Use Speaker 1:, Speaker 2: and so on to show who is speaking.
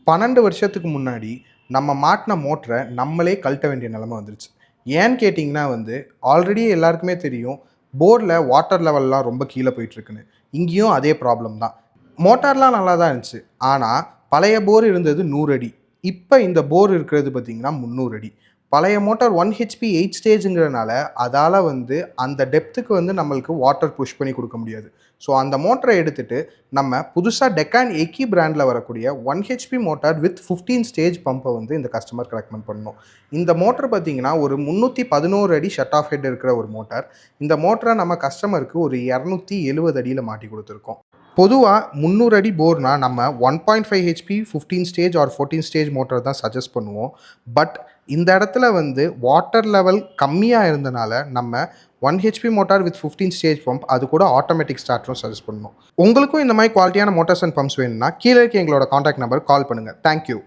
Speaker 1: 12 வருஷத்துக்கு முன்னாடி நம்ம மாட்டின மோட்டரை நம்மளே கழட்ட வேண்டிய நிலைமை வந்துருச்சு. ஏன்னு கேட்டிங்கன்னா ஆல்ரெடி எல்லாருக்குமே தெரியும், போர்ல வாட்டர் லெவல்லாம் ரொம்ப கீழ போயிட்டுருக்குன்னு. இங்கேயும் அதே ப்ராப்ளம் தான். மோட்டார்லாம் நல்லா தான் இருந்துச்சு. ஆனா, பழைய போர் இருந்தது 100 அடி. இப்ப இந்த போர் இருக்கிறது பார்த்தீங்கன்னா 300 அடி. பழைய மோட்டார் 1 ஹெச்பி 8 ஸ்டேஜ்ங்கிறனால, அதால அந்த டெப்த்துக்கு நம்மளுக்கு வாட்டர் புஷ் பண்ணி குடுக்க முடியாது. ஸோ அந்த மோட்டர எடுத்துட்டு, நம்ம புதுசா டெக்கான் எக்கி பிராண்ட்ல வரக்கூடிய 1 ஹெச்பி மோட்டார் வித் 15 ஸ்டேஜ் பம்பை இந்த கஸ்டமருக்கு ரெக்கமெண்ட் பண்ணோம். இந்த மோட்டர் பார்த்தீங்கன்னா, ஒரு 311 அடி ஷட் ஆஃப் ஹெட் இருக்கிற ஒரு மோட்டார். இந்த மோட்டர நம்ம கஸ்டமருக்கு ஒரு 270 அடியில மாட்டி குடுத்துருக்கோம். பொதுவா 300 அடி போர்னா நம்ம 1.5 HP 15 stage or 14 stage motor தான் சஜெஸ்ட் பண்ணுவோம். பட் இந்த இடத்துல வாட்டர் லெவல் கம்மியா இருந்தனால நம்ம 1 HP motor with 15 stage pump அது கூட ஆட்டோமேட்டிக் ஸ்டார்ட்டரும் சஜெஸ்ட் பண்ணோம். உங்களுக்கும் இந்த மாதிரி குவாலிட்டியான மோட்டார்ஸ் அண்ட் பம்ப்ஸ் வேணும்னா கீழே இருக்க எங்களோட கான்டாக்ட் நம்பருக்கு கால் பண்ணுங்க. Thank you.